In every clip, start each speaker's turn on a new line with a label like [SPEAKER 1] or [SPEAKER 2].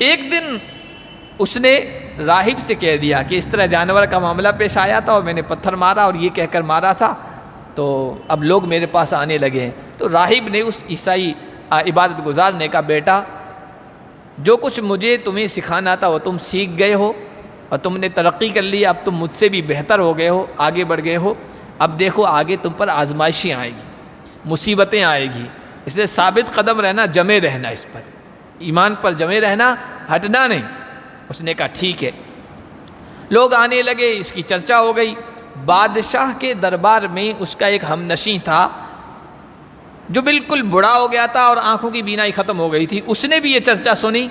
[SPEAKER 1] ایک دن اس نے راہب سے کہہ دیا کہ اس طرح جانور کا معاملہ پیش آیا تھا اور میں نے پتھر مارا اور یہ کہہ کر مارا تھا، تو اب لوگ میرے پاس آنے لگے ہیں۔ تو راہب نے اس عیسائی عبادت گزار نے کہا، بیٹا جو کچھ مجھے تمہیں سکھانا تھا وہ تم سیکھ گئے ہو اور تم نے ترقی کر لی، اب تم مجھ سے بھی بہتر ہو گئے ہو، آگے بڑھ گئے ہو، اب دیکھو آگے تم پر آزمائشیں آئیں گی، مصیبتیں آئیں گی، اس لیے ثابت قدم رہنا، جمے رہنا، اس پر ایمان پر جمے رہنا، ہٹنا نہیں۔ اس نے کہا ٹھیک ہے۔ لوگ آنے لگے، اس کی چرچا ہو گئی۔ بادشاہ کے دربار میں اس کا ایک ہمنشیں تھا جو بالکل بوڑھا ہو گیا تھا اور آنکھوں کی بینائی ختم ہو گئی تھی، اس نے بھی یہ چرچا سنی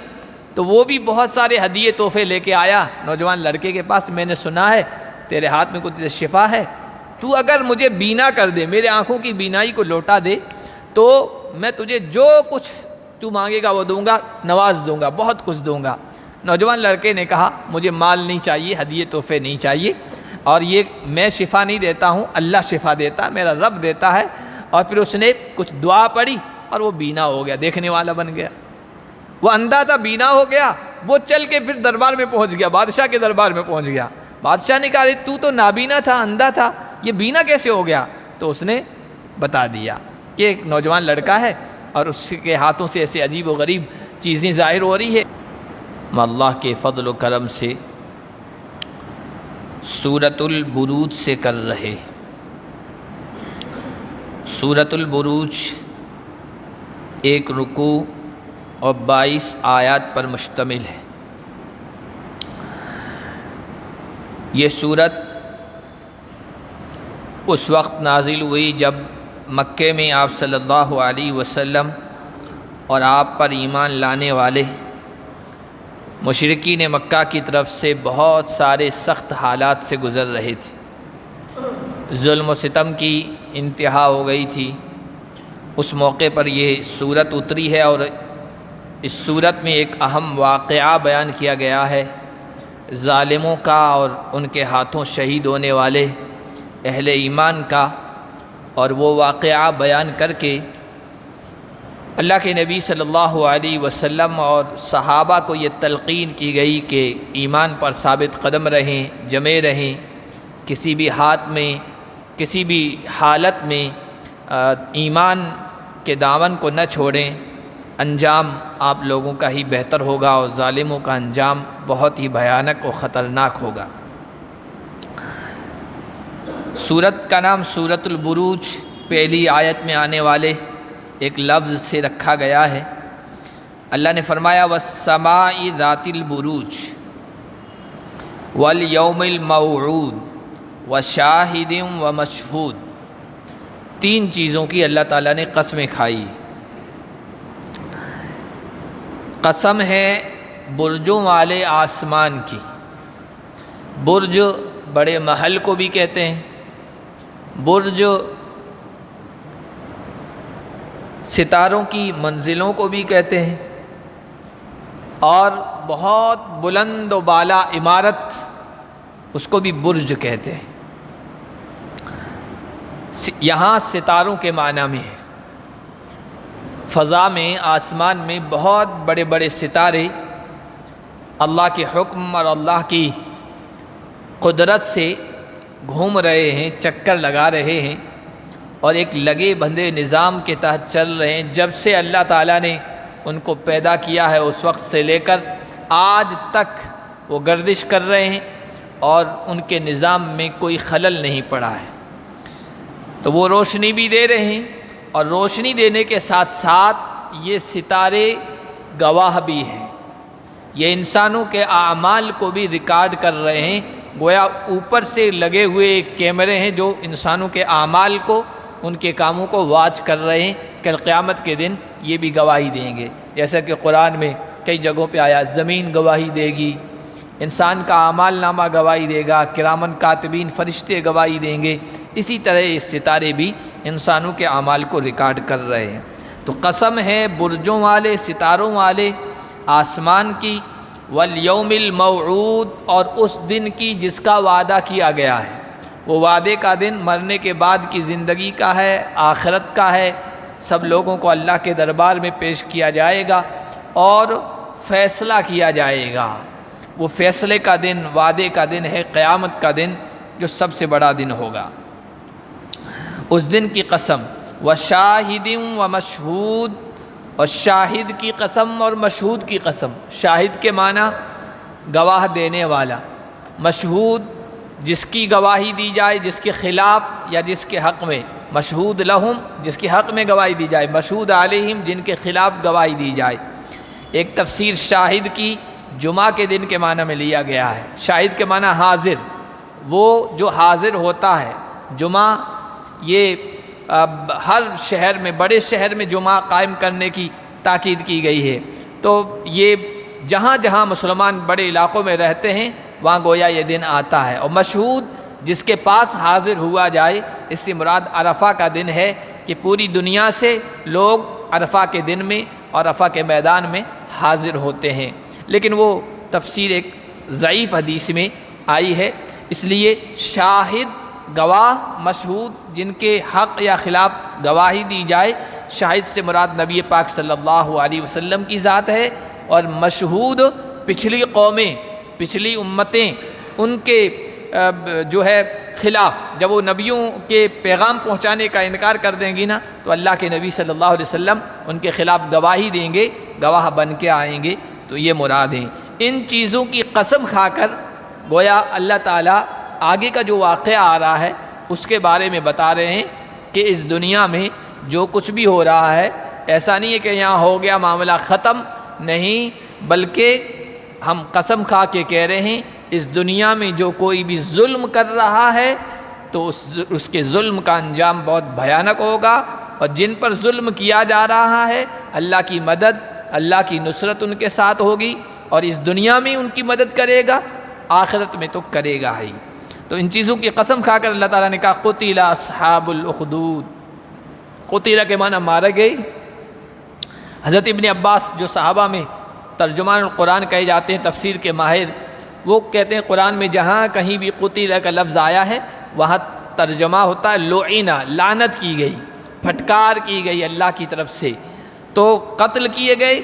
[SPEAKER 1] تو وہ بھی بہت سارے ہدیے تحفے لے کے آیا نوجوان لڑکے کے پاس۔ میں نے سنا ہے تیرے ہاتھ میں کچھ شفا ہے، تو اگر مجھے بینا کر دے، میرے آنکھوں کی بینائی کو لوٹا دے تو میں تجھے جو کچھ تو مانگے گا وہ دوں گا، نواز دوں گا، بہت کچھ دوں گا۔ نوجوان لڑکے نے کہا مجھے مال نہیں چاہیے، ہدیے تحفے نہیں چاہیے، اور یہ میں شفا نہیں دیتا ہوں، اللہ شفا دیتا ہے، میرا رب دیتا ہے۔ اور پھر اس نے کچھ دعا پڑھی اور وہ بینا ہو گیا، دیکھنے والا بن گیا۔ وہ اندھا تھا، بینا ہو گیا، وہ چل کے پھر دربار میں پہنچ گیا، بادشاہ کے دربار میں پہنچ گیا۔ بادشاہ نے کہا تو تو نابینا تھا، اندھا تھا، یہ بینا کیسے ہو گیا؟ تو اس نے بتا دیا کہ ایک نوجوان لڑکا ہے اور اس کے ہاتھوں سے ایسے عجیب و غریب چیزیں ظاہر ہو رہی ہے۔ ہم اللہ کے فضل و کرم سے سورۃ البروج سے کر رہے۔ سورۃ البروج ایک رکوع اور 22 آیات پر مشتمل ہے۔ یہ سورت اس وقت نازل ہوئی جب مکے میں آپ صلی اللہ علیہ وسلم اور آپ پر ایمان لانے والے مشرکین مکہ کی طرف سے بہت سارے سخت حالات سے گزر رہے تھے، ظلم و ستم کی انتہا ہو گئی تھی۔ اس موقع پر یہ سورت اتری ہے اور اس سورت میں ایک اہم واقعہ بیان کیا گیا ہے، ظالموں کا اور ان کے ہاتھوں شہید ہونے والے اہل ایمان کا، اور وہ واقعہ بیان کر کے اللہ کے نبی صلی اللہ علیہ وسلم اور صحابہ کو یہ تلقین کی گئی کہ ایمان پر ثابت قدم رہیں، جمے رہیں، کسی بھی ہاتھ میں، کسی بھی حالت میں ایمان کے دامن کو نہ چھوڑیں، انجام آپ لوگوں کا ہی بہتر ہوگا اور ظالموں کا انجام بہت ہی بھیانک اور خطرناک ہوگا۔ سورت کا نام سورۃ البروج پہلی آیت میں آنے والے ایک لفظ سے رکھا گیا ہے۔ اللہ نے فرمایا وَالسَّمَاءِ ذَاتِ الْبُرُوجِ وَالْيَوْمِ الْمَوْعُودِ وَشَاهِدٍ وَمَشْهُودٍ، تین چیزوں کی اللہ تعالیٰ نے قسمیں کھائی۔ قسم ہے برجوں والے آسمان کی، برج بڑے محل کو بھی کہتے ہیں، برج ستاروں کی منزلوں کو بھی کہتے ہیں، اور بہت بلند و بالا عمارت اس کو بھی برج کہتے ہیں۔ یہاں ستاروں کے معنی میں ہے، فضا میں، آسمان میں بہت بڑے بڑے ستارے اللہ کے حکم اور اللہ کی قدرت سے گھوم رہے ہیں، چکر لگا رہے ہیں اور ایک لگے بندھے نظام کے تحت چل رہے ہیں۔ جب سے اللہ تعالیٰ نے ان کو پیدا کیا ہے اس وقت سے لے کر آج تک وہ گردش کر رہے ہیں اور ان کے نظام میں کوئی خلل نہیں پڑا ہے۔ تو وہ روشنی بھی دے رہے ہیں، اور روشنی دینے کے ساتھ ساتھ یہ ستارے گواہ بھی ہیں، یہ انسانوں کے اعمال کو بھی ریکارڈ کر رہے ہیں، گویا اوپر سے لگے ہوئے ایک کیمرے ہیں جو انسانوں کے اعمال کو، ان کے کاموں کو واچ کر رہے ہیں۔ کل قیامت کے دن یہ بھی گواہی دیں گے، جیسا کہ قرآن میں کئی جگہوں پہ آیا، زمین گواہی دے گی، انسان کا اعمال نامہ گواہی دے گا، کرامن کاتبین فرشتے گواہی دیں گے، اسی طرح یہ ستارے بھی انسانوں کے اعمال کو ریکارڈ کر رہے ہیں۔ تو قسم ہے برجوں والے، ستاروں والے آسمان کی، والیوم الموعود، اور اس دن کی جس کا وعدہ کیا گیا ہے۔ وہ وعدے کا دن مرنے کے بعد کی زندگی کا ہے، آخرت کا ہے، سب لوگوں کو اللہ کے دربار میں پیش کیا جائے گا، اور فیصلہ کیا جائے گا۔ وہ فیصلے کا دن، وعدے کا دن ہے، قیامت کا دن جو سب سے بڑا دن ہوگا۔ اس دن کی قسم، وشاہد ومشہود، اور شاہد کی قسم اور مشہود کی قسم۔ شاہد کے معنی گواہ دینے والا، مشہود جس کی گواہی دی جائے، جس کے خلاف یا جس کے حق میں، مشہود لہم جس کے حق میں گواہی دی جائے، مشہود علیہم جن کے خلاف گواہی دی جائے۔ ایک تفسیر شاہد کی جمعہ کے دن کے معنی میں لیا گیا ہے۔ شاہد کے معنی حاضر، وہ جو حاضر ہوتا ہے۔ جمعہ یہ ہر شہر میں، بڑے شہر میں جمعہ قائم کرنے کی تاکید کی گئی ہے، تو یہ جہاں جہاں مسلمان بڑے علاقوں میں رہتے ہیں وہاں گویا یہ دن آتا ہے۔ اور مشہود جس کے پاس حاضر ہوا جائے، اس سے مراد عرفہ کا دن ہے کہ پوری دنیا سے لوگ عرفہ کے دن میں اور عرفہ کے میدان میں حاضر ہوتے ہیں، لیکن وہ تفسیر ایک ضعیف حدیث میں آئی ہے۔ اس لیے شاہد گواہ، مشہود جن کے حق یا خلاف گواہی دی جائے۔ شاہد سے مراد نبی پاک صلی اللہ علیہ وسلم کی ذات ہے، اور مشہود پچھلی قومیں، پچھلی امتیں، ان کے جو ہے خلاف، جب وہ نبیوں کے پیغام پہنچانے کا انکار کر دیں گی نا، تو اللہ کے نبی صلی اللہ علیہ وسلم ان کے خلاف گواہی دیں گے، گواہ بن کے آئیں گے، تو یہ مراد ہیں۔ ان چیزوں کی قسم کھا کر گویا اللہ تعالیٰ آگے کا جو واقعہ آ رہا ہے اس کے بارے میں بتا رہے ہیں کہ اس دنیا میں جو کچھ بھی ہو رہا ہے، ایسا نہیں ہے کہ یہاں ہو گیا معاملہ ختم، نہیں، بلکہ ہم قسم کھا کے کہہ رہے ہیں اس دنیا میں جو کوئی بھی ظلم کر رہا ہے تو اس کے ظلم کا انجام بہت بھیانک ہوگا، اور جن پر ظلم کیا جا رہا ہے اللہ کی مدد، اللہ کی نصرت ان کے ساتھ ہوگی، اور اس دنیا میں ان کی مدد کرے گا، آخرت میں تو کرے گا ہی۔ تو ان چیزوں کی قسم کھا کر اللہ تعالیٰ نے کہا قتل اصحاب الاخدود۔ قتل کے معنی مارے گئے۔ حضرت ابن عباس جو صحابہ میں ترجمان القرآن کہے جاتے ہیں، تفسیر کے ماہر، وہ کہتے ہیں قرآن میں جہاں کہیں بھی قتل کا لفظ آیا ہے وہاں ترجمہ ہوتا ہے لعینہ، لعنت کی گئی، پھٹکار کی گئی اللہ کی طرف سے، تو قتل کیے گئے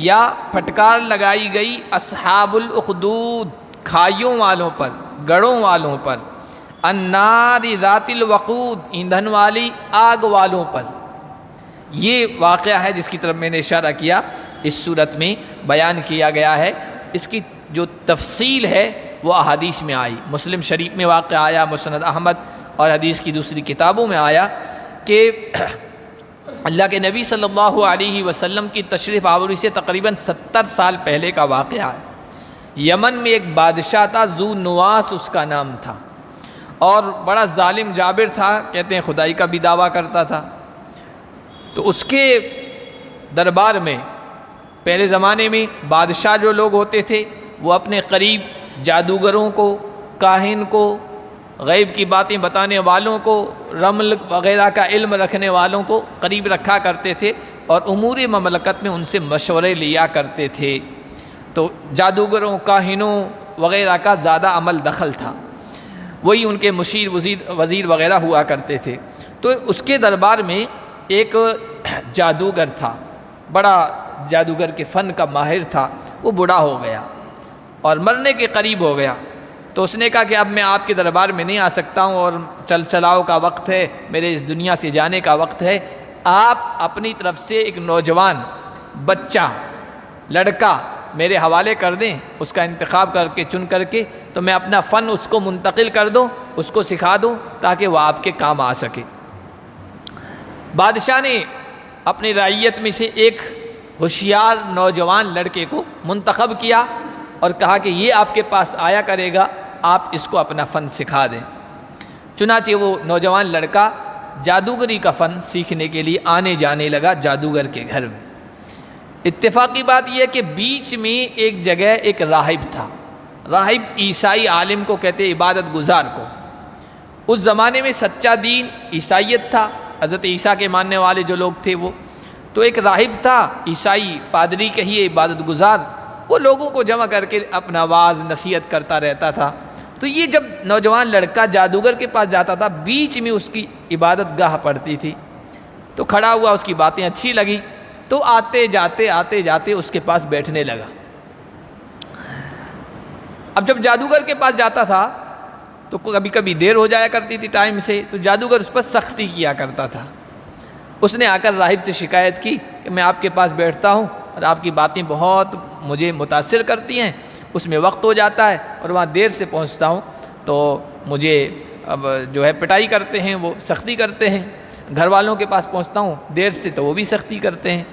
[SPEAKER 1] یا پھٹکار لگائی گئی اصحاب الاخدود، کھائیوں والوں پر، گڑھوں والوں پر، النار ذات الوقود، ایندھن والی آگ والوں پر۔ یہ واقعہ ہے جس کی طرف میں نے اشارہ کیا، اس صورت میں بیان کیا گیا ہے۔ اس کی جو تفصیل ہے وہ احادیث میں آئی، مسلم شریف میں واقعہ آیا، مسند احمد اور حدیث کی دوسری کتابوں میں آیا کہ اللہ کے نبی صلی اللہ علیہ وسلم کی تشریف آوری سے تقریباً 70 سال پہلے کا واقعہ ہے۔ یمن میں ایک بادشاہ تھا، ذو نواس اس کا نام تھا، اور بڑا ظالم جابر تھا، کہتے ہیں خدائی کا بھی دعویٰ کرتا تھا۔ تو اس کے دربار میں پہلے زمانے میں بادشاہ جو لوگ ہوتے تھے وہ اپنے قریب جادوگروں کو، کاہن کو، غیب کی باتیں بتانے والوں کو، رمل وغیرہ کا علم رکھنے والوں کو قریب رکھا کرتے تھے، اور امور مملکت میں ان سے مشورے لیا کرتے تھے۔ تو جادوگروں، کاہنوں وغیرہ کا زیادہ عمل دخل تھا، وہی ان کے مشیر، وزیر وغیرہ ہوا کرتے تھے۔ تو اس کے دربار میں ایک جادوگر تھا، بڑا جادوگر کے فن کا ماہر تھا، وہ بوڑھا ہو گیا اور مرنے کے قریب ہو گیا۔ تو اس نے کہا کہ اب میں آپ کے دربار میں نہیں آ سکتا ہوں، اور چل چلاؤ کا وقت ہے، میرے اس دنیا سے جانے کا وقت ہے، آپ اپنی طرف سے ایک نوجوان بچہ، لڑکا میرے حوالے کر دیں، اس کا انتخاب کر کے، چن کر کے، تو میں اپنا فن اس کو منتقل کر دوں، اس کو سکھا دوں تاکہ وہ آپ کے کام آ سکے۔ بادشاہ نے اپنی رعیت میں سے ایک ہوشیار نوجوان لڑکے کو منتخب کیا اور کہا کہ یہ آپ کے پاس آیا کرے گا، آپ اس کو اپنا فن سکھا دیں۔ چنانچہ وہ نوجوان لڑکا جادوگری کا فن سیکھنے کے لیے آنے جانے لگا جادوگر کے گھر میں۔ اتفاقی بات یہ ہے کہ بیچ میں ایک جگہ ایک راہب تھا، راہب عیسائی عالم کو کہتے ہیں، عبادت گزار کو۔ اس زمانے میں سچا دین عیسائیت تھا، حضرت عیسیٰ کے ماننے والے جو لوگ تھے وہ، تو ایک راہب تھا عیسائی، پادری کہیے، عبادت گزار، وہ لوگوں کو جمع کر کے اپنا واعظ نصیحت کرتا رہتا تھا۔ تو یہ جب نوجوان لڑکا جادوگر کے پاس جاتا تھا، بیچ میں اس کی عبادت گاہ پڑتی تھی، تو کھڑا ہوا، اس کی باتیں اچھی لگی، تو آتے جاتے اس کے پاس بیٹھنے لگا۔ اب جب جادوگر کے پاس جاتا تھا تو کبھی کبھی دیر ہو جایا کرتی تھی ٹائم سے، تو جادوگر اس پر سختی کیا کرتا تھا۔ اس نے آ کر راہب سے شکایت کی کہ میں آپ کے پاس بیٹھتا ہوں اور آپ کی باتیں بہت مجھے متاثر کرتی ہیں، اس میں وقت ہو جاتا ہے اور وہاں دیر سے پہنچتا ہوں تو مجھے اب جو ہے پٹائی کرتے ہیں، وہ سختی کرتے ہیں۔ گھر والوں کے پاس پہنچتا ہوں دیر سے تو وہ بھی سختی کرتے ہیں۔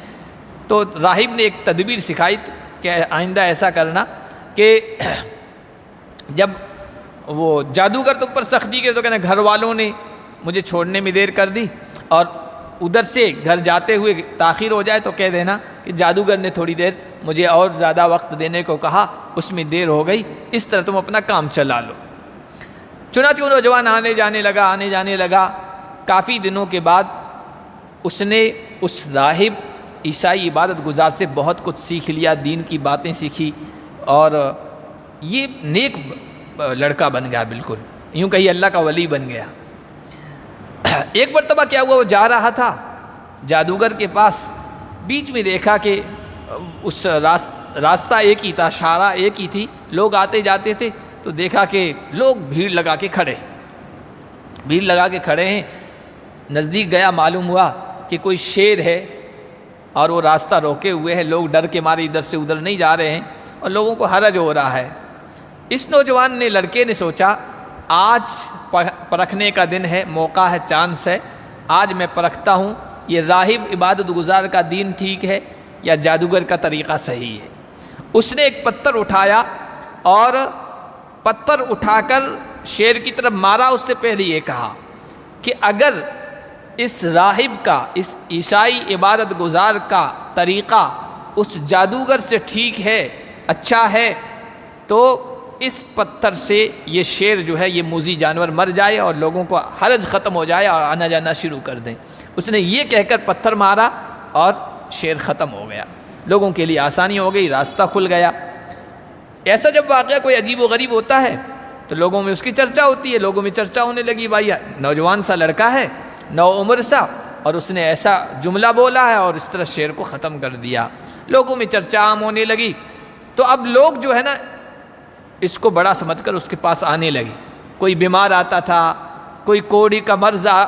[SPEAKER 1] تو راہب نے ایک تدبیر سکھائی کہ آئندہ ایسا کرنا کہ جب وہ جادوگر تم پر سختی کے تو کہنا گھر والوں نے مجھے چھوڑنے میں دیر کر دی، اور ادھر سے گھر جاتے ہوئے تاخیر ہو جائے تو کہہ دینا کہ جادوگر نے تھوڑی دیر مجھے اور زیادہ وقت دینے کو کہا، اس میں دیر ہو گئی، اس طرح تم اپنا کام چلا لو۔ چنانچہ وہ نوجوان آنے جانے لگا۔ کافی دنوں کے بعد اس نے اس راہب عیسائی عبادت گزار سے بہت کچھ سیکھ لیا، دین کی باتیں سیکھی، اور یہ نیک لڑکا بن گیا، بالکل یوں کہیے اللہ کا ولی بن گیا۔ ایک مرتبہ کیا ہوا، وہ جا رہا تھا جادوگر کے پاس، بیچ میں دیکھا کہ اس راستہ ایک ہی تھا، شارع ایک ہی تھی، لوگ آتے جاتے تھے، تو دیکھا کہ لوگ بھیڑ لگا کے کھڑے ہیں۔ نزدیک گیا، معلوم ہوا کہ کوئی شیر ہے اور وہ راستہ روکے ہوئے ہے، لوگ ڈر کے مارے ادھر سے ادھر نہیں جا رہے ہیں اور لوگوں کو حرج ہو رہا ہے۔ اس نوجوان نے، لڑکے نے سوچا آج پرکھنے کا دن ہے، موقع ہے، چانس ہے، آج میں پرکھتا ہوں یہ راہب عبادت گزار کا دین ٹھیک ہے یا جادوگر کا طریقہ صحیح ہے۔ اس نے ایک پتھر اٹھایا اور پتھر اٹھا کر شیر کی طرف مارا۔ اس سے پہلے یہ کہا کہ اگر اس راہب کا، اس عیسائی عبادت گزار کا طریقہ اس جادوگر سے ٹھیک ہے، اچھا ہے، تو اس پتھر سے یہ شیر جو ہے، یہ موذی جانور مر جائے اور لوگوں کو حرج ختم ہو جائے اور آنا جانا شروع کر دیں۔ اس نے یہ کہہ کر پتھر مارا اور شیر ختم ہو گیا، لوگوں کے لیے آسانی ہو گئی، راستہ کھل گیا۔ ایسا جب واقعہ کوئی عجیب و غریب ہوتا ہے تو لوگوں میں اس کی چرچا ہوتی ہے، لوگوں میں چرچا ہونے لگی، بھائی نوجوان سا لڑکا ہے، نو عمر سا، اور اس نے ایسا جملہ بولا ہے اور اس طرح شیر کو ختم کر دیا۔ لوگوں میں چرچا عام ہونے لگی، تو اب لوگ جو ہے نا اس کو بڑا سمجھ کر اس کے پاس آنے لگے۔ کوئی بیمار آتا تھا، کوئی کوڑی کا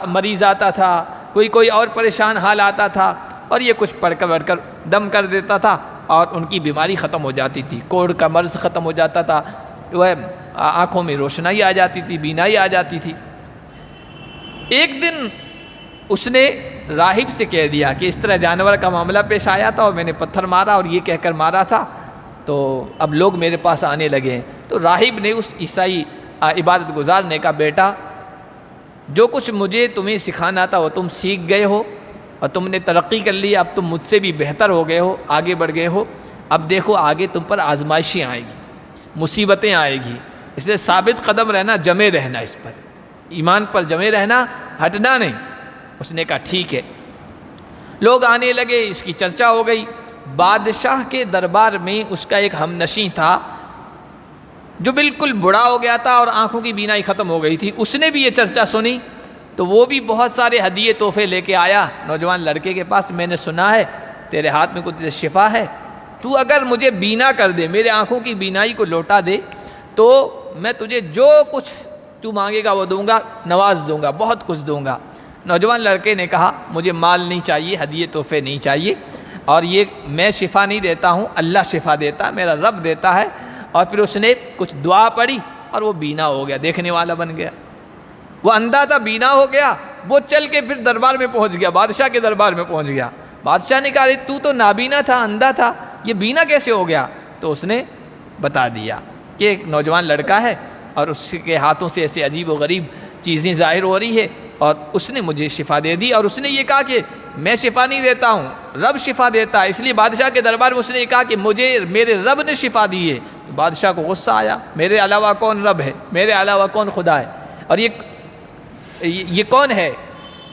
[SPEAKER 1] مریض آتا تھا، کوئی اور پریشان حال آتا تھا، اور یہ کچھ پڑھ کر دم کر دیتا تھا اور ان کی بیماری ختم ہو جاتی تھی، کوڑ کا مرض ختم ہو جاتا تھا، وہ آنکھوں میں روشنائی آ جاتی تھی، بینائی آ جاتی تھی۔ ایک دن اس نے راہب سے کہہ دیا کہ اس طرح جانور کا معاملہ پیش آیا تھا اور میں نے پتھر مارا اور یہ کہہ کر مارا تھا، تو اب لوگ میرے پاس آنے لگے ہیں۔ تو راہب نے اس عیسائی عبادت گزار نے کہا، بیٹا جو کچھ مجھے تمہیں سکھانا تھا وہ تم سیکھ گئے ہو اور تم نے ترقی کر لی، اب تم مجھ سے بھی بہتر ہو گئے ہو، آگے بڑھ گئے ہو، اب دیکھو آگے تم پر آزمائشیں آئے گی، مصیبتیں آئے گی، اس لیے ثابت قدم رہنا، جمے رہنا، اس پر ایمان پر جمے رہنا، ہٹنا نہیں۔ اس نے کہا ٹھیک ہے۔ لوگ آنے لگے، اس کی چرچا ہو گئی۔ بادشاہ کے دربار میں اس کا ایک ہم نشیں تھا جو بالکل بوڑھا ہو گیا تھا اور آنکھوں کی بینائی ختم ہو گئی تھی، اس نے بھی یہ چرچا سنی تو وہ بھی بہت سارے ہدیے تحفے لے کے آیا نوجوان لڑکے کے پاس۔ میں نے سنا ہے تیرے ہاتھ میں کچھ شفا ہے، تو اگر مجھے بینا کر دے، میرے آنکھوں کی بینائی کو لوٹا دے، تو میں تجھے جو کچھ تو مانگے گا وہ دوں گا، نواز دوں گا، بہت کچھ دوں گا۔ نوجوان لڑکے نے کہا مجھے مال نہیں چاہیے، ہدیے تحفے نہیں چاہیے، اور یہ میں شفا نہیں دیتا ہوں، اللہ شفا دیتا، میرا رب دیتا ہے۔ اور پھر اس نے کچھ دعا پڑھی اور وہ بینا ہو گیا، دیکھنے والا بن گیا۔ وہ اندھا تھا، بینا ہو گیا، وہ چل کے پھر دربار میں پہنچ گیا، بادشاہ کے دربار میں پہنچ گیا۔ بادشاہ نے کہا تو تو نابینا تھا، اندھا تھا، یہ بینا کیسے ہو گیا؟ تو اس نے بتا دیا کہ ایک نوجوان لڑکا ہے اور اس کے ہاتھوں سے ایسے عجیب و غریب چیزیں ظاہر ہو رہی ہے، اور اس نے مجھے شفا دے دی، اور اس نے یہ کہا کہ میں شفا نہیں دیتا ہوں، رب شفا دیتا ہے، اس لیے بادشاہ کے دربار میں اس نے یہ کہا کہ مجھے میرے رب نے شفا دی ہے۔ بادشاہ کو غصہ آیا، میرے علاوہ کون رب ہے، میرے علاوہ کون خدا ہے، اور یہ کون ہے؟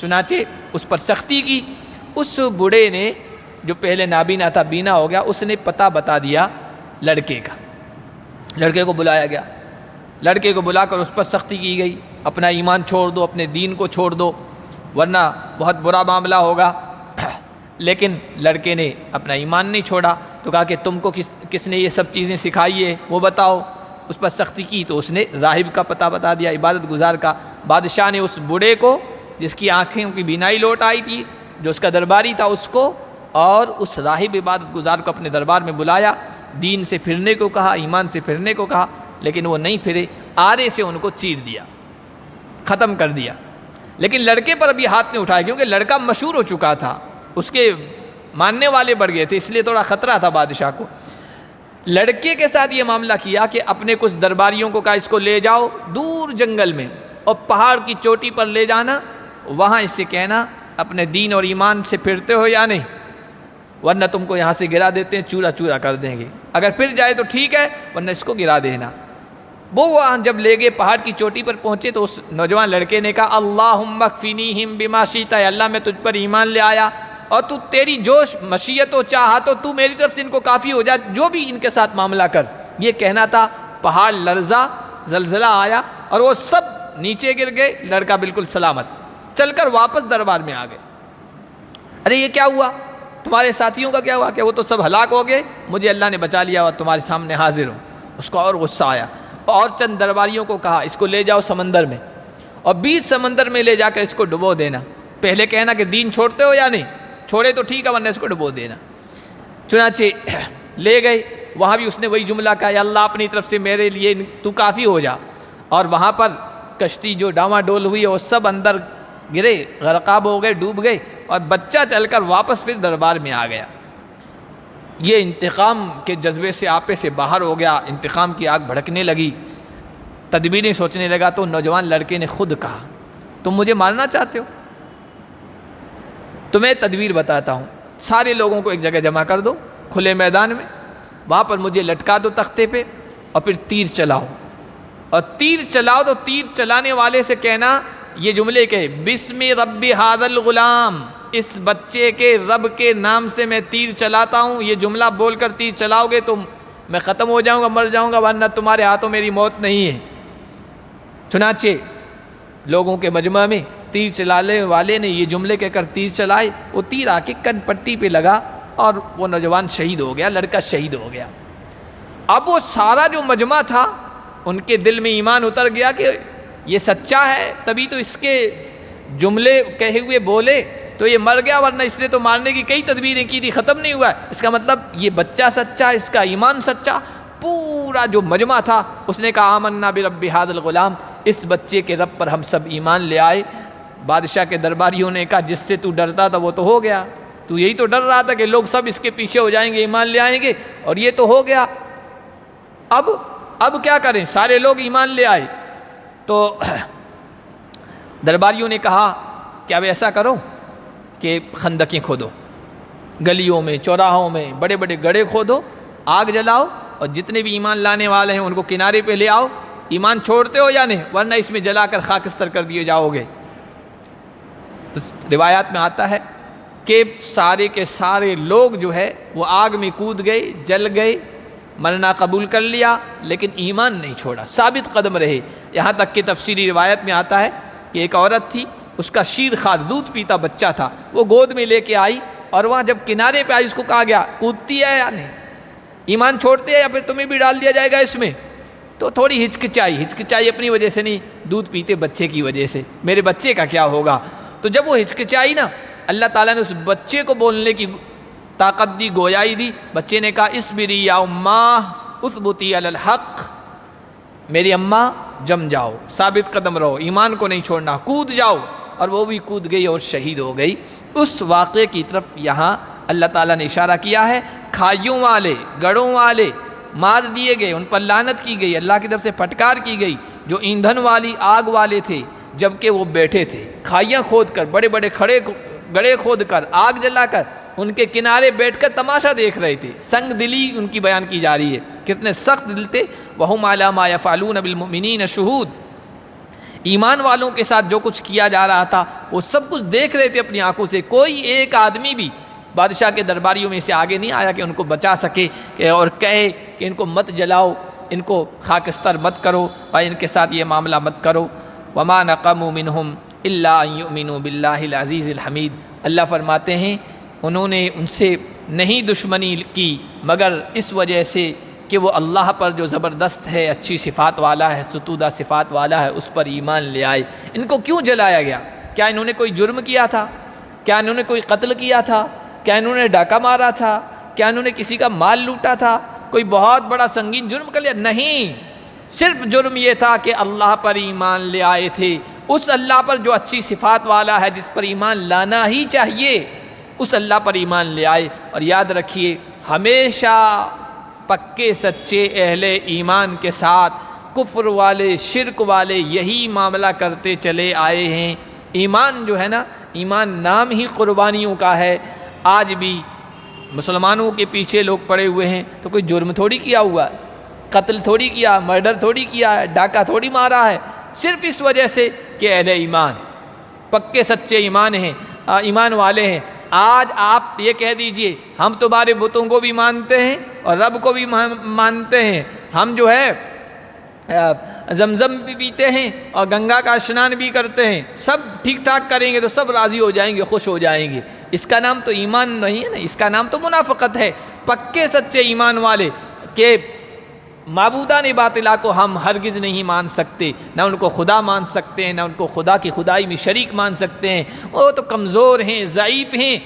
[SPEAKER 1] چنانچہ اس پر سختی کی۔ اس بوڑھے نے جو پہلے نابینا تھا، بینا ہو گیا، اس نے پتہ بتا دیا لڑکے کا۔ لڑکے کو بلایا گیا، لڑکے کو بلا کر اس پر سختی کی گئی، اپنا ایمان چھوڑ دو، اپنے دین کو چھوڑ دو، ورنہ بہت برا معاملہ ہوگا۔ لیکن لڑکے نے اپنا ایمان نہیں چھوڑا، تو کہا کہ تم کو کس نے یہ سب چیزیں سکھائی ہے وہ بتاؤ۔ اس پر سختی کی تو اس نے راہب کا پتہ بتا دیا، عبادت گزار کا۔ بادشاہ نے اس بوڑھے کو جس کی آنکھیں کی بینائی لوٹ آئی تھی، جو اس کا درباری تھا، اس کو اور اس راہب عبادت گزار کو اپنے دربار میں بلایا، دین سے پھرنے کو کہا، ایمان سے پھرنے کو کہا، لیکن وہ نہیں پھرے، آرے سے ان کو چیر دیا، ختم کر دیا۔ لیکن لڑکے پر ابھی ہاتھ نہیں اٹھایا، کیونکہ لڑکا مشہور ہو چکا تھا، اس کے ماننے والے بڑھ گئے تھے، اس لیے تھوڑا خطرہ تھا بادشاہ کو۔ لڑکے کے ساتھ یہ معاملہ کیا کہ اپنے کچھ درباریوں کو کہا اس کو لے جاؤ دور جنگل میں اور پہاڑ کی چوٹی پر لے جانا، وہاں اس سے کہنا اپنے دین اور ایمان سے پھرتے ہو یا نہیں، ورنہ تم کو یہاں سے گرا دیتے ہیں، چورا چورا کر دیں گے، اگر پھر جائے تو ٹھیک ہے ورنہ اس کو گرا دینا۔ وہ وہاں جب لے گئے پہاڑ کی چوٹی پر پہنچے تو اس نوجوان لڑکے نے کہا اللہم اکفینیہم بما شئت، اے اللہ میں تجھ پر ایمان لے آیا اور تو تیری جوش مشیت و چاہا تو میری طرف سے ان کو کافی ہو جا، جو بھی ان کے ساتھ معاملہ کر۔ یہ کہنا تھا، پہاڑ لرزا، زلزلہ آیا اور وہ سب نیچے گر گئے، لڑکا بالکل سلامت، چل کر واپس دربار میں آ گئے۔ ارے یہ کیا ہوا، تمہارے ساتھیوں کا کیا ہوا کہ وہ تو سب ہلاک ہو گئے، مجھے اللہ نے بچا لیا اور تمہارے سامنے حاضر ہوں۔ اس کو اور غصہ آیا اور چند درباریوں کو کہا اس کو لے جاؤ سمندر میں اور بیچ سمندر میں لے جا کر اس کو ڈبو دینا، پہلے کہنا کہ دین چھوڑتے ہو یا نہیں، چھوڑے تو ٹھیک ہے ورنہ اس کو ڈبو دینا۔ چنانچہ لے گئے، وہاں بھی اس نے وہی جملہ کہا، یا اللہ اپنی طرف سے میرے لیے تو کافی ہو جا، اور وہاں پر کشتی جو ڈاواں ڈول ہوئی وہ سب اندر گرے، غرقاب ہو گئے، ڈوب گئے، اور بچہ چل کر واپس پھر دربار میں آ گیا۔ یہ انتقام کے جذبے سے آپے سے باہر ہو گیا، انتقام کی آگ بھڑکنے لگی، تدبیریں سوچنے لگا۔ تو نوجوان لڑکے نے خود کہا تم مجھے مارنا چاہتے ہو، تمہیں تدبیر بتاتا ہوں، سارے لوگوں کو ایک جگہ جمع کر دو کھلے میدان میں، وہاں پر مجھے لٹکا دو تختے پہ اور پھر تیر چلاؤ، اور تیر چلاؤ تو تیر چلانے والے سے کہنا یہ جملے کہ بسم رب ھذا الغلام، اس بچے کے رب کے نام سے میں تیر چلاتا ہوں، یہ جملہ بول کر تیر چلاؤ گے تو میں ختم ہو جاؤں گا، مر جاؤں گا، ورنہ تمہارے ہاتھوں میری موت نہیں ہے۔ چنانچہ لوگوں کے مجمع میں تیر چلانے والے نے یہ جملے کہہ کر تیر چلائے، وہ تیر آ کے کن پٹی پہ لگا اور وہ نوجوان شہید ہو گیا، لڑکا شہید ہو گیا۔ اب وہ سارا جو مجمع تھا ان کے دل میں ایمان اتر گیا کہ یہ سچا ہے، تبھی تو اس کے جملے کہے ہوئے بولے تو یہ مر گیا، ورنہ اس نے تو مارنے کی کئی تدبیریں کی تھی، ختم نہیں ہوا ہے۔ اس کا مطلب یہ بچہ سچا، اس کا ایمان سچا۔ پورا جو مجمع تھا اس نے کہا آمنا برب ھذا الغلام، اس بچے کے رب پر ہم سب ایمان لے آئے۔ بادشاہ کے درباریوں نے کہا جس سے تو ڈرتا تھا وہ تو ہو گیا، تو یہی تو ڈر رہا تھا کہ لوگ سب اس کے پیچھے ہو جائیں گے، ایمان لے آئیں گے، اور یہ تو ہو گیا۔ اب کیا کریں، سارے لوگ ایمان لے آئے۔ تو درباریوں نے کہا کہ اب ایسا کرو کہ خندقیں کھودو، گلیوں میں چوراہوں میں بڑے بڑے گڑھے کھودو، آگ جلاؤ اور جتنے بھی ایمان لانے والے ہیں ان کو کنارے پہ لے آؤ، ایمان چھوڑتے ہو یا نہیں، ورنہ اس میں جلا کر خاکستر کر دیے جاؤ گے۔ تو روایات میں آتا ہے کہ سارے کے سارے لوگ جو ہے وہ آگ میں کود گئے، جل گئے، مرنا قبول کر لیا، لیکن ایمان نہیں چھوڑا، ثابت قدم رہے۔ یہاں تک کہ تفسیری روایت میں آتا ہے کہ ایک عورت تھی، اس کا شیر خوار دودھ پیتا بچہ تھا، وہ گود میں لے کے آئی اور وہاں جب کنارے پہ آئی اس کو کہا گیا کودتی ہے یا نہیں، ایمان چھوڑتے ہیں یا پھر تمہیں بھی ڈال دیا جائے گا اس میں؟ تو تھوڑی ہچکچائی اپنی وجہ سے نہیں، دودھ پیتے بچے کی وجہ سے، میرے بچے کا کیا ہوگا۔ تو جب وہ ہچکچائی نا، اللہ تعالیٰ نے اس بچے کو بولنے کی طاقت دی، گویائی دی۔ بچے نے کہا اصبری یا اماں اثبتی علی الحق، میری اماں جم جاؤ، ثابت قدم رہو، ایمان کو نہیں چھوڑنا، کود جاؤ، اور وہ بھی کود گئی اور شہید ہو گئی۔ اس واقعے کی طرف یہاں اللہ تعالیٰ نے اشارہ کیا ہے۔ کھائیوں والے، گڑھوں والے مار دیے گئے، ان پر لعنت کی گئی، اللہ کی طرف سے پھٹکار کی گئی۔ جو ایندھن والی آگ والے تھے جبکہ وہ بیٹھے تھے، کھائیاں کھود کر، بڑے بڑے گڑھے کھود کر، آگ جلا کر، ان کے کنارے بیٹھ کر تماشا دیکھ رہے تھے۔ سنگ دلی ان کی بیان کی جا رہی ہے، کتنے سخت دل تھے۔ وَهُمْ عَلَىٰ مَا يَفْعَلُونَ بِالْمُؤْمِنِينَ شُهُودٌ، ایمان والوں کے ساتھ جو کچھ کیا جا رہا تھا وہ سب کچھ دیکھ رہے تھے اپنی آنکھوں سے۔ کوئی ایک آدمی بھی بادشاہ کے درباریوں میں سے آگے نہیں آیا کہ ان کو بچا سکے اور کہے کہ ان کو مت جلاؤ، ان کو خاکستر مت کرو اور ان کے ساتھ یہ معاملہ مت کرو۔ وَمَا نَقَمُوا مِنْهُمْ إِلَّا أَن يُؤْمِنُوا بِاللَّهِ الْعَزِيزِ الْحَمِيدِ، اللہ فرماتے ہیں انہوں نے ان سے نہیں دشمنی کی مگر اس وجہ سے کہ وہ اللہ پر جو زبردست ہے، اچھی صفات والا ہے، ستودہ صفات والا ہے، اس پر ایمان لے آئے۔ ان کو کیوں جلایا گیا؟ کیا انہوں نے کوئی جرم کیا تھا؟ کیا انہوں نے کوئی قتل کیا تھا؟ کیا انہوں نے ڈاکہ مارا تھا؟ کیا انہوں نے کسی کا مال لوٹا تھا؟ کوئی بہت بڑا سنگین جرم کر لیا؟ نہیں، صرف جرم یہ تھا کہ اللہ پر ایمان لے آئے تھے، اس اللہ پر جو اچھی صفات والا ہے، جس پر ایمان لانا ہی چاہیے، اس اللہ پر ایمان لے آئے۔ اور یاد رکھیے، ہمیشہ پکے سچے اہل ایمان کے ساتھ کفر والے، شرک والے یہی معاملہ کرتے چلے آئے ہیں۔ ایمان جو ہے نا، ایمان نام ہی قربانیوں کا ہے۔ آج بھی مسلمانوں کے پیچھے لوگ پڑے ہوئے ہیں تو کوئی جرم تھوڑی کیا ہوا ہے، قتل تھوڑی کیا، مرڈر تھوڑی کیا ہے، ڈاکہ تھوڑی مارا ہے، صرف اس وجہ سے کہ اہل ایمان ہے، پکے سچے ایمان ہیں، ایمان والے ہیں۔ آج آپ یہ کہہ دیجئے ہم تمہارے بتوں کو بھی مانتے ہیں اور رب کو بھی مانتے ہیں، ہم جو ہے زمزم بھی پیتے ہیں اور گنگا کا اشنان بھی کرتے ہیں، سب ٹھیک ٹھاک کریں گے تو سب راضی ہو جائیں گے، خوش ہو جائیں گے۔ اس کا نام تو ایمان نہیں ہے نا، اس کا نام تو منافقت ہے۔ پکے سچے ایمان والے کہ معبودان باطلہ کو ہم ہرگز نہیں مان سکتے، نہ ان کو خدا مان سکتے ہیں، نہ ان کو خدا کی خدائی میں شریک مان سکتے ہیں، وہ تو کمزور ہیں، ضعیف ہیں۔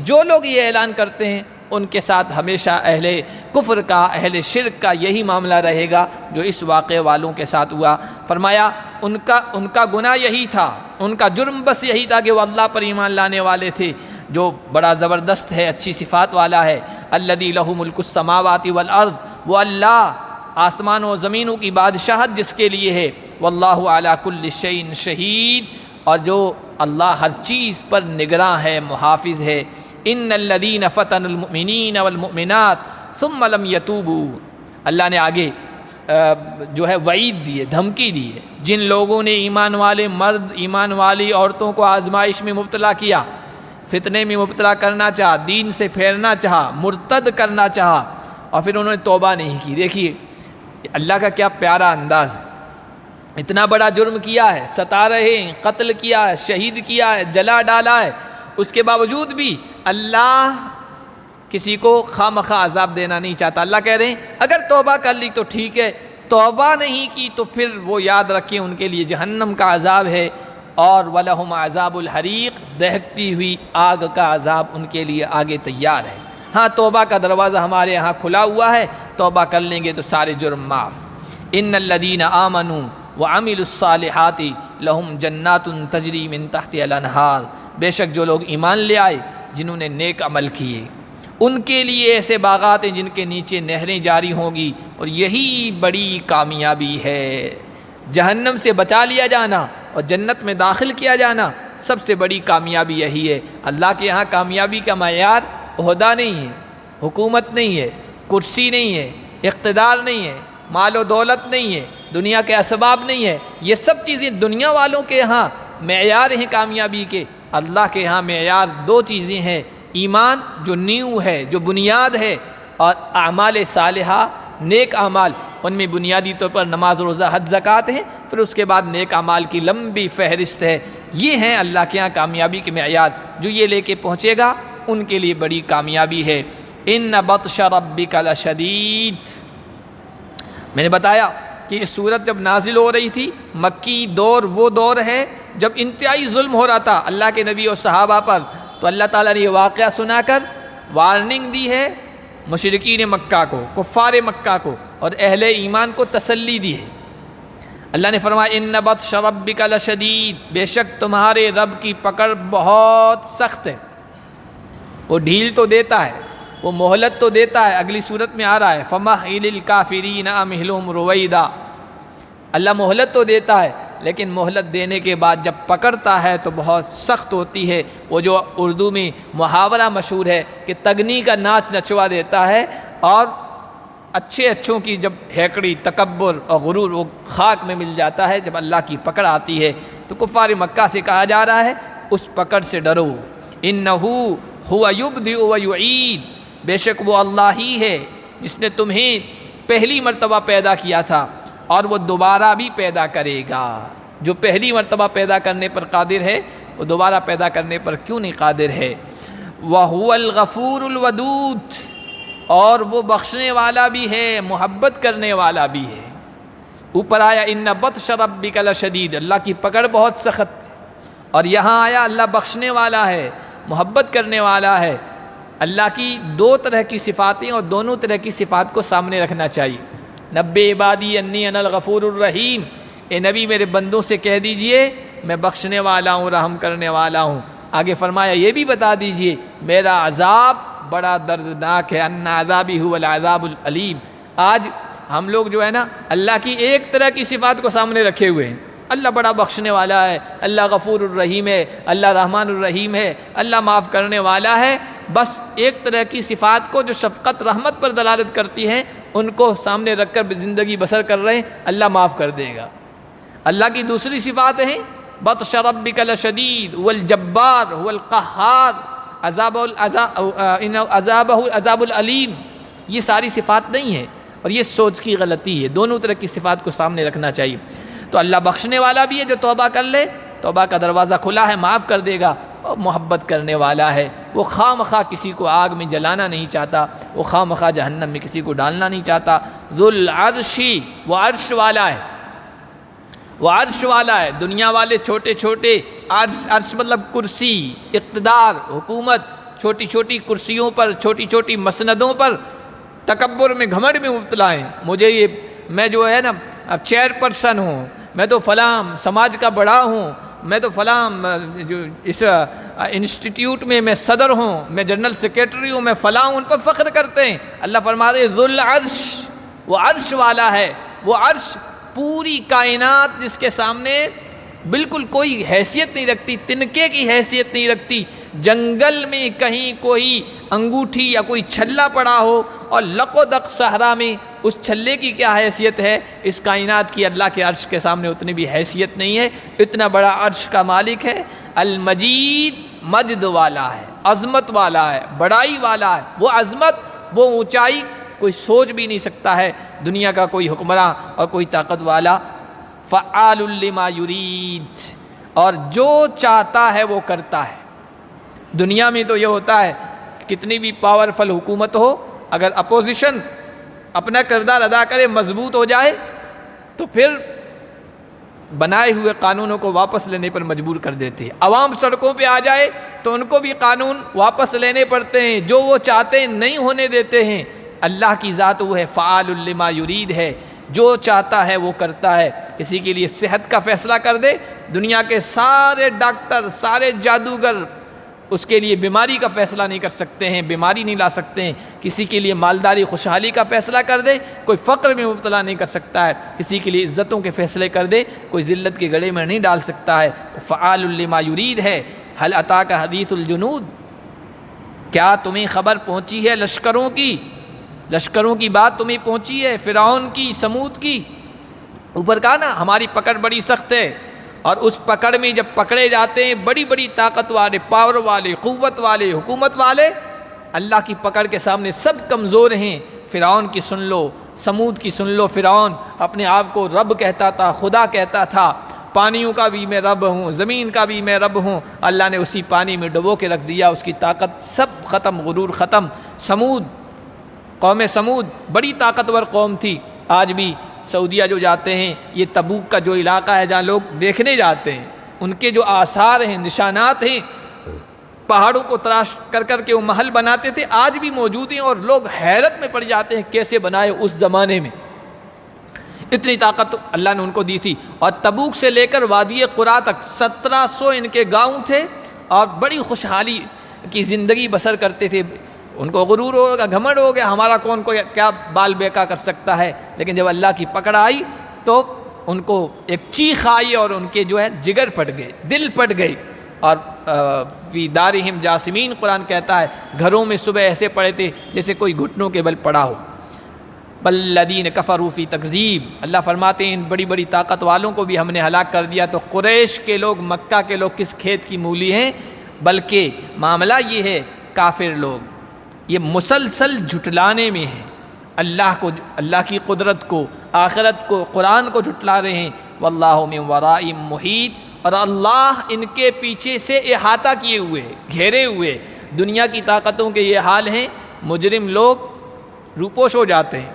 [SPEAKER 1] جو لوگ یہ اعلان کرتے ہیں ان کے ساتھ ہمیشہ اہل کفر کا، اہل شرک کا یہی معاملہ رہے گا جو اس واقعے والوں کے ساتھ ہوا۔ فرمایا ان کا گناہ یہی تھا، ان کا جرم بس یہی تھا کہ وہ اللہ پر ایمان لانے والے تھے جو بڑا زبردست ہے، اچھی صفات والا ہے۔ الذی لہ ملک السماوات والارض، وہ اللہ آسمان و زمینوں کی بادشاہت جس کے لیے ہے۔ واللہ علی کل شیء شہید، اور جو اللہ ہر چیز پر نگراں ہے، محافظ ہے۔ ان الذین فتنوا المؤمنین والمؤمنات ثم لم یتوبوا، اللہ نے آگے جو ہے وعید دی ہے، دھمکی دی ہے، جن لوگوں نے ایمان والے مرد، ایمان والی عورتوں کو آزمائش میں مبتلا کیا، فتنے میں مبتلا کرنا چاہا، دین سے پھیرنا چاہا، مرتد کرنا چاہا، اور پھر انہوں نے توبہ نہیں کی۔ دیکھیے اللہ کا کیا پیارا انداز ہے، اتنا بڑا جرم کیا ہے، ستا رہے ہیں، قتل کیا ہے، شہید کیا ہے، جلا ڈالا ہے، اس کے باوجود بھی اللہ کسی کو خواہ عذاب دینا نہیں چاہتا۔ اللہ کہہ رہے ہیں اگر توبہ کر لی تو ٹھیک ہے، توبہ نہیں کی تو پھر وہ یاد رکھیں ان کے لیے جہنم کا عذاب ہے، اور وَلَهُمْ عَذَابُ الْحَرِيقِ، دہکتی ہوئی آگ کا عذاب ان کے لیے آگے تیار ہے۔ ہاں توبہ کا دروازہ ہمارے ہاں کھلا ہوا ہے، توبہ کر لیں گے تو سارے جرم معاف۔ ان الذین آمنوا وعملوا الصالحات لہم جنات تجری من تحتها الانہار، بے شک جو لوگ ایمان لے آئے، جنہوں نے نیک عمل کیے، ان کے لیے ایسے باغات ہیں جن کے نیچے نہریں جاری ہوں گی، اور یہی بڑی کامیابی ہے۔ جہنم سے بچا لیا جانا اور جنت میں داخل کیا جانا، سب سے بڑی کامیابی یہی ہے۔ اللہ کے یہاں کامیابی کا معیار عہدہ نہیں ہے، حکومت نہیں ہے، کرسی نہیں ہے، اقتدار نہیں ہے، مال و دولت نہیں ہے، دنیا کے اسباب نہیں ہے، یہ سب چیزیں دنیا والوں کے ہاں معیار ہیں کامیابی کے۔ اللہ کے ہاں معیار دو چیزیں ہیں، ایمان جو نیو ہے، جو بنیاد ہے، اور اعمال صالحہ، نیک اعمال، ان میں بنیادی طور پر نماز، روزہ، حج، زکوٰۃ ہے، پھر اس کے بعد نیک اعمال کی لمبی فہرست ہے۔ یہ ہیں اللہ کے ہاں کامیابی کے معیار، جو یہ لے کے پہنچے گا ان کے لیے بڑی کامیابی ہے۔ ان بطش ربک لشدید، میں نے بتایا کہ یہ سورت جب نازل ہو رہی تھی، مکی دور وہ دور ہے جب انتہائی ظلم ہو رہا تھا اللہ کے نبی اور صحابہ پر، تو اللہ تعالیٰ نے یہ واقعہ سنا کر وارننگ دی ہے مشرکین مکہ کو، کفار مکہ کو، اور اہل ایمان کو تسلی دی ہے۔ اللہ نے فرمایا ان بطش ربک لشدید، بے شک تمہارے رب کی پکڑ بہت سخت ہے۔ وہ ڈھیل تو دیتا ہے، وہ مہلت تو دیتا ہے، اگلی صورت میں آ رہا ہے فَمَهِّلِ الْكَافِرِينَ أَمْهِلْهُمْ رُوَيْدًا، اللہ مہلت تو دیتا ہے لیکن مہلت دینے کے بعد جب پکڑتا ہے تو بہت سخت ہوتی ہے۔ وہ جو اردو میں محاورہ مشہور ہے کہ تگنی کا ناچ نچوا دیتا ہے، اور اچھے اچھوں کی جب ہیکڑی، تکبر اور غرور وہ خاک میں مل جاتا ہے جب اللہ کی پکڑ آتی ہے۔ تو کفار مکہ سے کہا جا رہا ہے اس پکڑ سے ڈرو۔ إِنَّهُ هُوَ يُبْدِئُ وَيُعِيدُ، بے شک وہ اللہ ہی ہے جس نے تمہیں پہلی مرتبہ پیدا کیا تھا اور وہ دوبارہ بھی پیدا کرے گا۔ جو پہلی مرتبہ پیدا کرنے پر قادر ہے وہ دوبارہ پیدا کرنے پر کیوں نہیں قادر ہے؟ وَهُوَ الْغَفُورُ الْوَدُودُ، اور وہ بخشنے والا بھی ہے، محبت کرنے والا بھی ہے۔ اوپر آیا ان بطش ربک لشدید، اللہ کی پکڑ بہت سخت، اور یہاں آیا اللہ بخشنے والا ہے، محبت کرنے والا ہے۔ اللہ کی دو طرح کی صفاتیں اور دونوں طرح کی صفات کو سامنے رکھنا چاہیے۔ نبئ عبادی انی انا الغفور الرحیم، اے نبی میرے بندوں سے کہہ دیجئے میں بخشنے والا ہوں، رحم کرنے والا ہوں۔ آگے فرمایا یہ بھی بتا دیجئے میرا عذاب بڑا دردناک ہے، ان عذابی هو العذاب العلیم۔ آج ہم لوگ جو ہے نا اللہ کی ایک طرح کی صفات کو سامنے رکھے ہوئے ہیں، اللہ بڑا بخشنے والا ہے، اللہ غفور الرحیم ہے، اللہ رحمان الرحیم ہے، اللہ معاف کرنے والا ہے۔ بس ایک طرح کی صفات کو جو شفقت رحمت پر دلالت کرتی ہیں ان کو سامنے رکھ کر زندگی بسر کر رہے ہیں، اللہ معاف کر دے گا۔ اللہ کی دوسری صفات ہیں بطش ربک لشدید والجبار والقہار، عذابہ عذاب العلیم، یہ ساری صفات نہیں ہیں، اور یہ سوچ کی غلطی ہے۔ دونوں طرح کی صفات کو سامنے رکھنا چاہیے۔ تو اللہ بخشنے والا بھی ہے، جو توبہ کر لے توبہ کا دروازہ کھلا ہے، معاف کر دے گا، اور محبت کرنے والا ہے، وہ خواہ مخواہ کسی کو آگ میں جلانا نہیں چاہتا، وہ خواہ مخواہ جہنم میں کسی کو ڈالنا نہیں چاہتا۔ ذو العرشی، وہ عرش والا ہے، وہ عرش والا ہے۔ دنیا والے چھوٹے چھوٹے عرش مطلب کرسی، اقتدار، حکومت، چھوٹی چھوٹی کرسیوں پر، چھوٹی چھوٹی مسندوں پر تکبر میں، گھمنڈ میں مبتلا ہیں۔ مجھے یہ میں جو ہے نا چیئر پرسن ہوں، میں تو فلاں سماج کا بڑا ہوں، میں تو فلاں جو اس انسٹیٹیوٹ میں میں صدر ہوں، میں جنرل سیکریٹری ہوں، میں فلاں ہوں، ان پر فخر کرتے ہیں۔ اللہ فرماتے ہیں ذو العرش، وہ عرش والا ہے، وہ عرش پوری کائنات جس کے سامنے بالکل کوئی حیثیت نہیں رکھتی، تنکے کی حیثیت نہیں رکھتی۔ جنگل میں کہیں کوئی انگوٹھی یا کوئی چھلا پڑا ہو اور لق و دق صحرا میں، اس چھلے کی کیا حیثیت ہے، اس کائنات کی اللہ کے عرش کے سامنے اتنی بھی حیثیت نہیں ہے۔ اتنا بڑا عرش کا مالک ہے، المجید، مجد والا ہے، عظمت والا ہے، بڑائی والا ہے۔ وہ عظمت، وہ اونچائی کوئی سوچ بھی نہیں سکتا ہے دنیا کا کوئی حکمراں اور کوئی طاقت والا۔ فعال لما یرید، اور جو چاہتا ہے وہ کرتا ہے۔ دنیا میں تو یہ ہوتا ہے کتنی بھی پاورفل حکومت ہو، اگر اپوزیشن اپنا کردار ادا کرے، مضبوط ہو جائے، تو پھر بنائے ہوئے قانونوں کو واپس لینے پر مجبور کر دیتے ہیں۔ عوام سڑکوں پہ آ جائے تو ان کو بھی قانون واپس لینے پڑتے ہیں، جو وہ چاہتے ہیں نہیں ہونے دیتے ہیں۔ اللہ کی ذات وہ ہے فعال لما یرید ہے، جو چاہتا ہے وہ کرتا ہے۔ کسی کے لیے صحت کا فیصلہ کر دے، دنیا کے سارے ڈاکٹر، سارے جادوگر اس کے لیے بیماری کا فیصلہ نہیں کر سکتے ہیں، بیماری نہیں لا سکتے ہیں۔ کسی کے لیے مالداری خوشحالی کا فیصلہ کر دے، کوئی فقر میں مبتلا نہیں کر سکتا ہے۔ کسی کے لیے عزتوں کے فیصلے کر دے، کوئی ذلت کے گڑھے میں نہیں ڈال سکتا ہے۔ فعال لما یرید ہے۔ هل اتاک حدیث الجنود، کیا تمہیں خبر پہنچی ہے لشکروں کی؟ لشکروں کی بات تمہیں پہنچی ہے، فرعون کی، سمود کی؟ اوپر کہا نا ہماری پکڑ بڑی سخت ہے، اور اس پکڑ میں جب پکڑے جاتے ہیں بڑی بڑی طاقت والے، پاور والے، قوت والے، حکومت والے، اللہ کی پکڑ کے سامنے سب کمزور ہیں۔ فرعون کی سن لو، سمود کی سن لو۔ فرعون اپنے آپ کو رب کہتا تھا، خدا کہتا تھا، پانیوں کا بھی میں رب ہوں، زمین کا بھی میں رب ہوں۔ اللہ نے اسی پانی میں ڈبو کے رکھ دیا، اس کی طاقت سب ختم، غرور ختم۔ سمود، قوم سمود بڑی طاقتور قوم تھی۔ آج بھی سعودیہ جو جاتے ہیں، یہ تبوک کا جو علاقہ ہے جہاں لوگ دیکھنے جاتے ہیں، ان کے جو آثار ہیں، نشانات ہیں، پہاڑوں کو تراش کر کر کے وہ محل بناتے تھے، آج بھی موجود ہیں، اور لوگ حیرت میں پڑ جاتے ہیں کیسے بنائے اس زمانے میں۔ اتنی طاقت اللہ نے ان کو دی تھی۔ اور تبوک سے لے کر وادی قرا تک 1700 ان کے گاؤں تھے، اور بڑی خوشحالی کی زندگی بسر کرتے تھے۔ ان کو غرور ہو گیا، گھمنڈ ہو گیا، ہمارا کون کو کیا بال بیکا کر سکتا ہے۔ لیکن جب اللہ کی پکڑ آئی تو ان کو ایک چیخ آئی، اور ان کے جو ہے جگر پھٹ گئے، دل پھٹ گئی۔ اور فی دارہم جاسمین، قرآن کہتا ہے گھروں میں صبح ایسے پڑے تھے جیسے کوئی گھٹنوں کے بل پڑا ہو۔ بل الذین کفروا فی تکذیب، اللہ فرماتے ہیں ان بڑی بڑی طاقت والوں کو بھی ہم نے ہلاک کر دیا۔ تو قریش کے لوگ، مکہ کے لوگ کس کھیت کی مولی ہیں؟ بلکہ معاملہ یہ ہے کافر لوگ یہ مسلسل جھٹلانے میں ہیں، اللہ کو، اللہ کی قدرت کو، آخرت کو، قرآن کو جھٹلا رہے ہیں۔ واللہ من ورائہم محیط، اور اللہ ان کے پیچھے سے احاطہ کیے ہوئے، گھیرے ہوئے۔ دنیا کی طاقتوں کے یہ حال ہیں، مجرم لوگ روپوش ہو جاتے ہیں،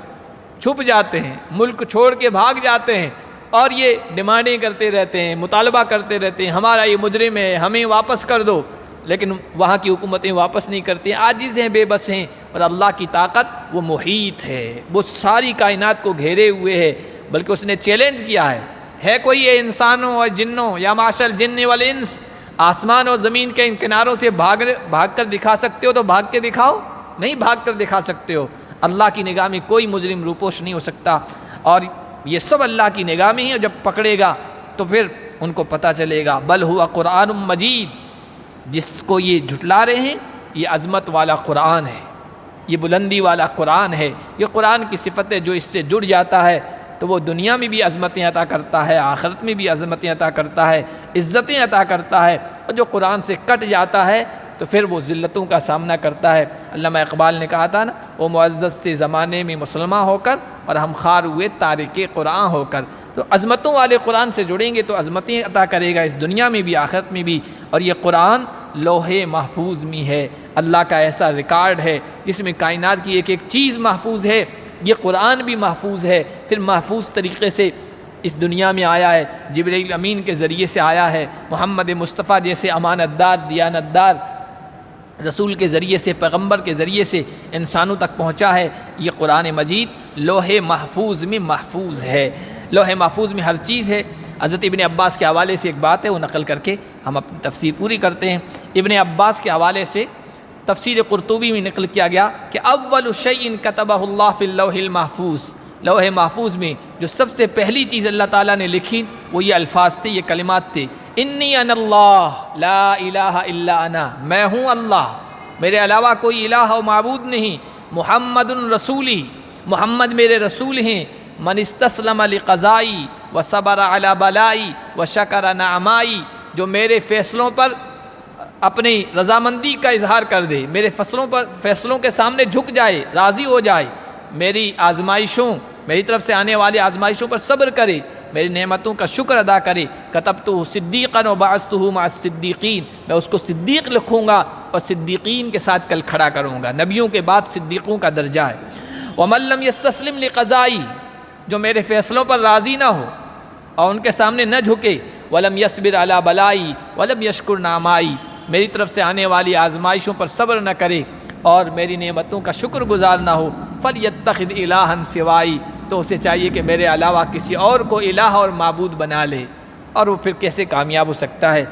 [SPEAKER 1] چھپ جاتے ہیں، ملک چھوڑ کے بھاگ جاتے ہیں اور یہ ڈیمانڈیں کرتے رہتے ہیں، مطالبہ کرتے رہتے ہیں، ہمارا یہ مجرم ہے، ہمیں واپس کر دو، لیکن وہاں کی حکومتیں واپس نہیں کرتی، عاجز ہیں، بے بس ہیں، اور اللہ کی طاقت وہ محیط ہے، وہ ساری کائنات کو گھیرے ہوئے ہے، بلکہ اس نے چیلنج کیا ہے کوئی یہ انسانوں اور جنوں یا معاشر الجن والانس آسمان اور زمین کے ان کناروں سے بھاگ کر دکھا سکتے ہو تو بھاگ کے دکھاؤ، نہیں بھاگ کر دکھا سکتے ہو، اللہ کی نگاہ میں کوئی مجرم روپوش نہیں ہو سکتا، اور یہ سب اللہ کی نگاہ میں ہی، اور جب پکڑے گا تو پھر ان کو پتہ چلے گا، بل ہوا قرآن مجید، جس کو یہ جھٹلا رہے ہیں یہ عظمت والا قرآن ہے، یہ بلندی والا قرآن ہے، یہ قرآن کی صفت ہے، جو اس سے جڑ جاتا ہے تو وہ دنیا میں بھی عظمتیں عطا کرتا ہے، آخرت میں بھی عظمتیں عطا کرتا ہے، عزتیں عطا کرتا ہے، اور جو قرآن سے کٹ جاتا ہے تو پھر وہ ذلتوں کا سامنا کرتا ہے۔ علامہ اقبال نے کہا تھا نا، وہ معزز تھے زمانے میں مسلمان ہو کر اور ہم خوار ہوئے تارک قرآن ہو کر۔ تو عظمتوں والے قرآن سے جڑیں گے تو عظمتیں عطا کرے گا اس دنیا میں بھی آخرت میں بھی، اور یہ قرآن لوح محفوظ میں ہے، اللہ کا ایسا ریکارڈ ہے جس میں کائنات کی ایک ایک چیز محفوظ ہے، یہ قرآن بھی محفوظ ہے، پھر محفوظ طریقے سے اس دنیا میں آیا ہے، جبرائیل امین کے ذریعے سے آیا ہے، محمد مصطفیٰ جیسے امانت دار، دیانت دار رسول کے ذریعے سے، پیغمبر کے ذریعے سے انسانوں تک پہنچا ہے۔ یہ قرآن مجید لوح محفوظ میں محفوظ ہے، لوح محفوظ میں ہر چیز ہے۔ حضرت ابن عباس کے حوالے سے ایک بات ہے، وہ نقل کر کے ہم اپنی تفسیر پوری کرتے ہیں۔ ابن عباس کے حوالے سے تفسیر قرطبی میں نقل کیا گیا کہ اول شیء کتبہ اللہ فی اللوح المحفوظ، لوح محفوظ میں جو سب سے پہلی چیز اللہ تعالیٰ نے لکھی وہ یہ الفاظ تھے، یہ کلمات تھے، انی انا اللہ لا الہ الا انا، میں ہوں اللہ، میرے علاوہ کوئی الہ و معبود نہیں، محمد رسولی، محمد میرے رسول ہیں، من استسلم لقضائی وصبر علی بلائی وشکر نعمائی، جو میرے فیصلوں پر اپنی رضامندی کا اظہار کر دے، میرے فیصلوں کے سامنے جھک جائے، راضی ہو جائے، میری آزمائشوں، میری طرف سے آنے والی آزمائشوں پر صبر کرے، میری نعمتوں کا شکر ادا کرے، کتبتہ صدیقا وبعثتہ مع الصدیقین، میں اس کو صدیق لکھوں گا اور صدیقین کے ساتھ کل کھڑا کروں گا، نبیوں کے بعد صدیقوں کا درجہ ہے۔ ومن لم یستسلم لقضائی، جو میرے فیصلوں پر راضی نہ ہو اور ان کے سامنے نہ جھکے، ولم یصبر علی بلائی ولم یشکر نعمائی، میری طرف سے آنے والی آزمائشوں پر صبر نہ کرے اور میری نعمتوں کا شکر گزار نہ ہو، فلیتخذ الہا سوائی، تو اسے چاہیے کہ میرے علاوہ کسی اور کو الہ اور معبود بنا لے، اور وہ پھر کیسے کامیاب ہو سکتا ہے۔